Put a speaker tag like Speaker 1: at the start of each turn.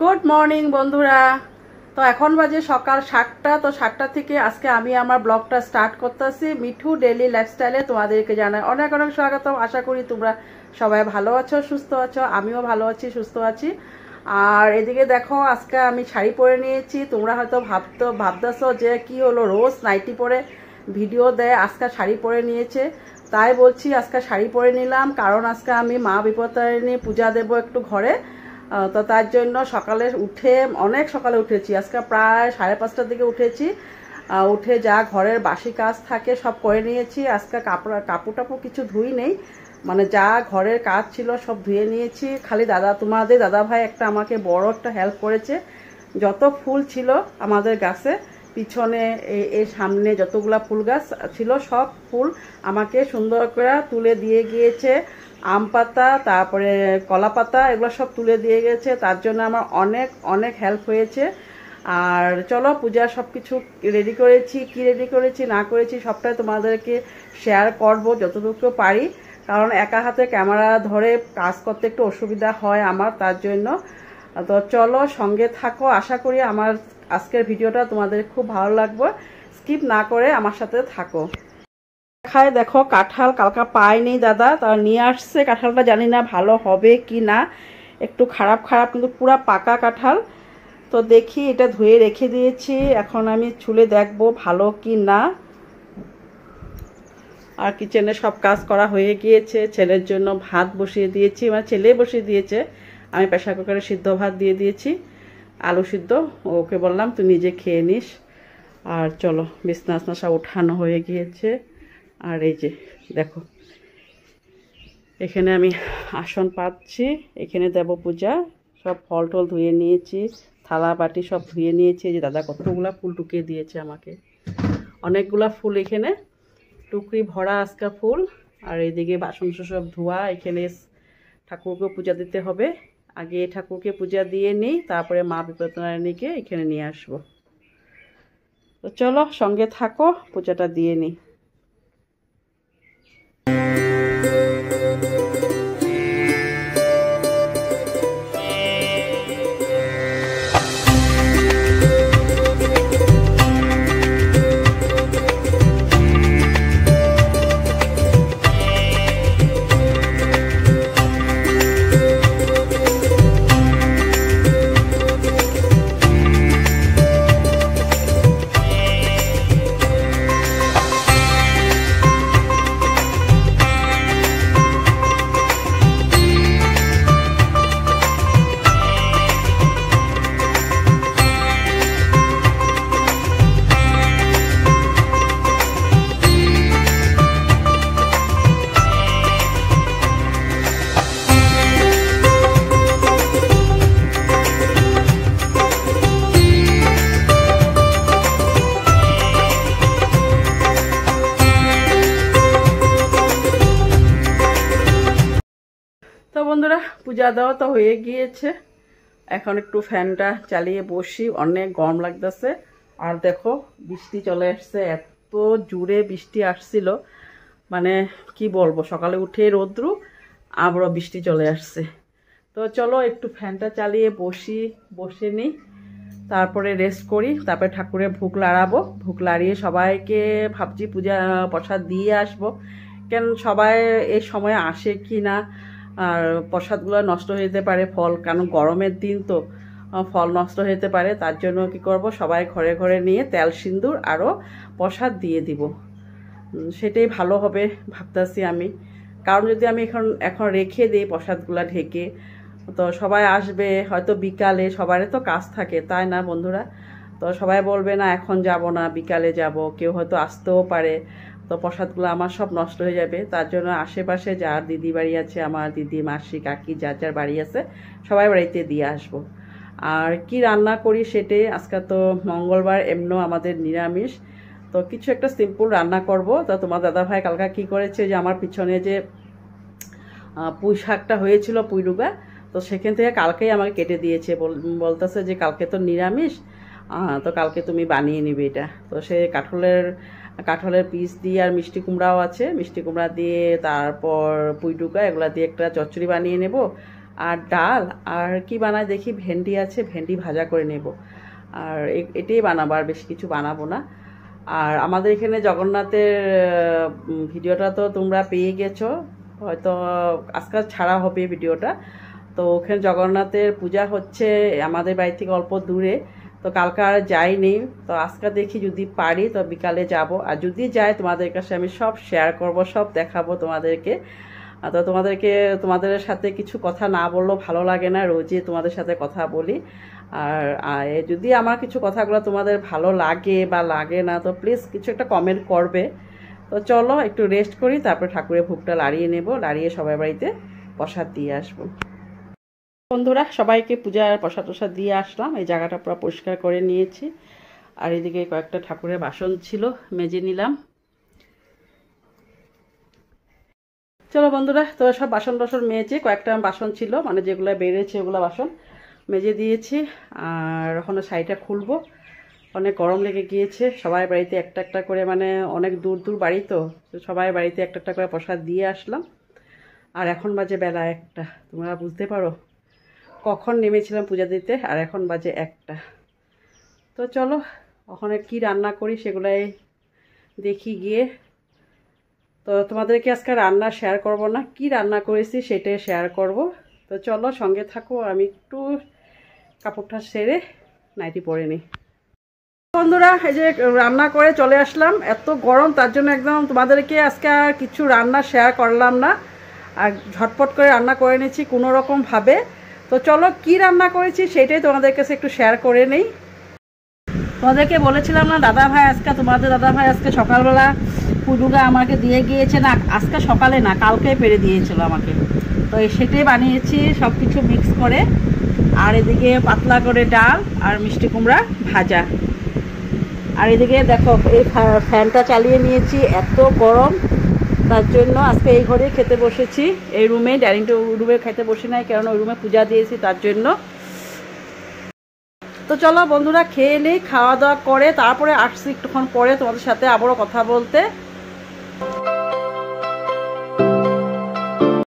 Speaker 1: Good morning বন্ধুরা। তো এখন বাজে সকাল 7টা। তো 7টা থেকে আজকে আমি আমার ব্লগটা স্টার্ট করতেছি। মিঠু ডেইলি লাইফস্টাইলে তোমাদেরকে জানাই অনেক অনেক স্বাগতম। আশা করি তোমরা সবাই ভালো আছো, সুস্থ আছো। আমিও ভালো আছি, সুস্থ আছি। আর এদিকে দেখো, আজকে আমি শাড়ি পরে নিয়েছি। তোমরা হয়তো ভাবতেছো যে কি হলো, রোজ নাইটি পরে ভিডিও দেয়, আজকে শাড়ি পরে নিয়েছে। তাই বলছি আজকে শাড়ি পরে নিলাম, কারণ আজকে আমি মা বিপত্তারিণী পূজা দেবো একটু ঘরে। তো তার জন্য সকালে উঠে, অনেক সকালে উঠেছি, আজকে প্রায় 5:30টার দিকে উঠেছি। উঠে যা ঘরের বাসি কাজ থাকে সব করে নিয়েছি। আজকে কাপড় টাপড় কিছু ধুই নেই, মানে যা ঘরের কাজ ছিল সব ধুয়ে নিয়েছি। খালি তোমাদের দাদা ভাই একটা আমাকে বড় একটা হেল্প করেছে। যত ফুল ছিল আমাদের গাছে পিছনে, এই সামনে যতগুলা ফুল গাছ ছিল সব ফুল আমাকে সুন্দর করে তুলে দিয়ে গিয়েছে। আম পাতা, তারপরে কলা পাতা, এগুলো সব তুলে দিয়ে গেছে। তার জন্য আমার অনেক অনেক হেল্প হয়েছে। আর চলো, পূজা সব কিছু রেডি করেছি, কি রেডি করেছি না করেছি সবটাই তোমাদেরকে শেয়ার করব যতটুকু পারি, কারণ একা হাতে ক্যামেরা ধরে কাজ করতে একটু অসুবিধা হয় আমার, তার জন্য। তো চলো, সঙ্গে থাকো। আশা করি আমার আজকের ভিডিওটা তোমাদের খুব ভালো লাগবে। স্কিপ না করে আমার সাথে থাকো। দেখায় দেখো, কাঁঠাল কালকা পায়নি দাদা, তা নিয়ে আসছে। কাঁঠালটা জানি না ভালো হবে কি না, একটু খারাপ খারাপ, কিন্তু পুরা পাকা কাঁঠাল। তো দেখি, এটা ধুয়ে রেখে দিয়েছি, এখন আমি ছুলে দেখবো ভালো কি না। আর কিচেনে সব কাজ করা হয়ে গিয়েছে। ছেলের জন্য ভাত বসিয়ে দিয়েছি, মানে ছেলে বসিয়ে দিয়েছে, আমি প্রেসার কুকারে সিদ্ধ ভাত দিয়ে দিয়েছি, আলু সিদ্ধ। ওকে বললাম তুই নিজে খেয়ে নিস। আর চলো, বিছনা সব উঠানো হয়ে গিয়েছে। আর এই যে দেখো, এখানে আমি আসন পাচ্ছি, এখানে দেব পূজা। সব ফল টল ধুয়ে নিয়েছি, থালা বাটি সব ধুয়ে নিয়েছি। যে দাদা কতগুলা ফুল টুকিয়ে দিয়েছে আমাকে, অনেকগুলা ফুল এখানে টুকরি ভরা আজকা ফুল। আর এইদিকে বাসন সব ধোয়া। এখানে ঠাকুরকে পূজা দিতে হবে, আগে ঠাকুরকে পূজা দিয়ে নিই, তারপরে মা বিপত্তারিণীকে এখানে নিয়ে আসবো। তো চলো, সঙ্গে থাকো, পূজাটা দিয়ে নিই। তো বন্ধুরা, পূজা দেওয়া তো হয়ে গিয়েছে, এখন একটু ফ্যানটা চালিয়ে বসি, অনেক গরম লাগতেছে। আর দেখো, বৃষ্টি চলে আসছে, এত জোরে বৃষ্টি আসছিল, মানে কি বলবো, সকালে উঠে রৌদ্র, আবারও বৃষ্টি চলে আসছে। তো চলো, একটু ফ্যানটা চালিয়ে বসে নিই, তারপরে রেস্ট করি, তারপরে ঠাকুরের ভোগ লাড়াবো। ভোগ লাড়িয়ে সবাইকে ভাবছি পূজা প্রসাদ দিয়ে আসবো, কেন সবাই এই সময় আসে কি না, আর প্রসাদগুলো নষ্ট হয়ে যেতে পারে, ফল, কারণ গরমের দিন তো ফল নষ্ট হয়ে যেতে পারে। তার জন্য কি করব, সবাই ঘরে ঘরে নিয়ে তেল সিন্দুর আরও প্রসাদ দিয়ে দিব, সেটাই ভালো হবে ভাবতেছি আমি। কারণ যদি আমি এখন রেখে দিই প্রসাদগুলো ঢেকে, তো সবাই আসবে হয়তো বিকালে, সবারই তো কাজ থাকে, তাই না বন্ধুরা? তো সবাই বলবে না এখন যাব না, বিকালে যাব, কেউ হয়তো আসতেও পারে, তো প্রসাদগুলো আমার সব নষ্ট হয়ে যাবে। তার জন্য আশেপাশে যার দিদি বাড়ি আছে, আমার দিদি মাসি কাকি যার যার বাড়ি আছে, সবাই বাড়িতে দিয়ে আসবো। আর কি রান্না করি সেটাই, আজকে তো মঙ্গলবার, এমনিও আমাদের নিরামিষ, তো কিছু একটা সিম্পল রান্না করব। তো তোমার দাদাভাই কালকা কি করেছে, যে আমার পিছনে যে পুঁই শাকটা হয়েছিল, পুঁই ডুগা, তো সেখান থেকে কালকেই আমাকে কেটে দিয়েছে, বলতেছে যে কালকে তো নিরামিষ, তো কালকে তুমি বানিয়ে নিবে এটা। তো সে কাঁঠালের পিস দিয়ে, আর মিষ্টি কুমড়াও আছে, মিষ্টি কুমড়া দিয়ে, তারপর পুঁই ডুকা, এগুলা দিয়ে একটা চচ্চড়ি বানিয়ে নেব। আর ডাল, আর কি বানায় দেখি, ভেন্ডি আছে, ভেন্ডি ভাজা করে নেব। আর এটাই বানাবো, আর বেশি কিছু বানাবো না। আর আমাদের এখানে জগন্নাথের ভিডিওটা তো তোমরা পেয়ে গেছো, হয়তো আজকে ছাড়া হবে ভিডিওটা। তো ওখানে জগন্নাথের পূজা হচ্ছে আমাদের বাড়ি থেকে অল্প দূরে। তো কালকে আর যাইনি, তো আজকে দেখি যদি পারি তো বিকালে যাব। আর যদি যাই তোমাদের কাছে আমি সব শেয়ার করব, সব দেখাবো তোমাদেরকে। তো তোমাদের সাথে কিছু কথা না বললেও ভালো লাগে না, রোজই তোমাদের সাথে কথা বলি। আর যদি আমার কিছু কথাগুলো তোমাদের ভালো লাগে বা লাগে না, তো প্লিজ কিছু একটা কমেন্ট করবে। তো চলো একটু রেস্ট করি, তারপর ঠাকুরের ভোগটা লাড়িয়ে নেব, লাড়িয়ে সবাই বাড়িতে প্রসাদ দিয়ে আসবো। বন্ধুরা, সবাইকে পূজার প্রসাদ টসাদ দিয়ে আসলাম। এই জায়গাটা পুরো পরিষ্কার করে নিয়েছি। আর এদিকে কয়েকটা ঠাকুরের বাসন ছিল, মেজে নিলাম। চলো বন্ধুরা, তো সব বাসন টাসন মেজে, কয়েকটা বাসন ছিল মানে যেগুলো বেড়েছে ওগুলো বাসন মেজে দিয়েছি। আর ওখানে শাড়িটা খুলবো, অনেক গরম লেগে গিয়েছে। সবাই বাড়িতে একটা একটা করে, মানে অনেক দূর দূর বাড়ি, তো সবাই বাড়িতে একটা একটা করে প্রসাদ দিয়ে আসলাম। আর এখন বাজে বেলা 1টা, তোমরা বুঝতে পারো কখন নেমেছিলাম পূজা দিতে, আর এখন বাজে 1টা। তো চলো ওখানে কি রান্না করি সেগুলাই দেখি গিয়ে। তো তোমাদেরকে আজকে রান্না শেয়ার করব না, কি রান্না করেছি সেটাই শেয়ার করব। তো চলো সঙ্গে থাকো, আমি একটু কাপড়টা সেরে নাইটি পরে নিই। বন্ধুরা, এই যে রান্না করে চলে আসলাম, এত গরম তার জন্য একদম তোমাদেরকে আজকে আর কিছু রান্না শেয়ার করলাম না, আর ঝটপট করে রান্না করে নিয়েছি কোনো রকমভাবে। তো চলো কি রান্না করেছি সেটাই তোমাদের কাছে একটু শেয়ার করে নেই। তোমাদেরকে বলেছিলাম না, তোমাদের দাদা ভাই আজকে সকালবেলা পুজোটা আমাকে দিয়ে গিয়েছে, না আজকে সকালে না কালকে পেরে দিয়েছিল আমাকে। তো সেটাই বানিয়েছি সব কিছু মিক্স করে। আর এদিকে পাতলা করে ডাল আর মিষ্টি কুমড়া ভাজা। আর এদিকে দেখো এই ফ্যানটা চালিয়ে নিয়েছি, এত গরম তার জন্য আজকে এই ঘরে খেতে বসেছি, এই রুমে, ডাইনিং রুমে খেতে বসে নাই, কারণ ওই রুমে পূজা দিয়েছি তার জন্য। তো চলো বন্ধুরা খেয়ে নেই, খাওয়া দাওয়া করে তারপরে আসছি একটুক্ষণ পরে তোমাদের সাথে আবারও কথা বলতে।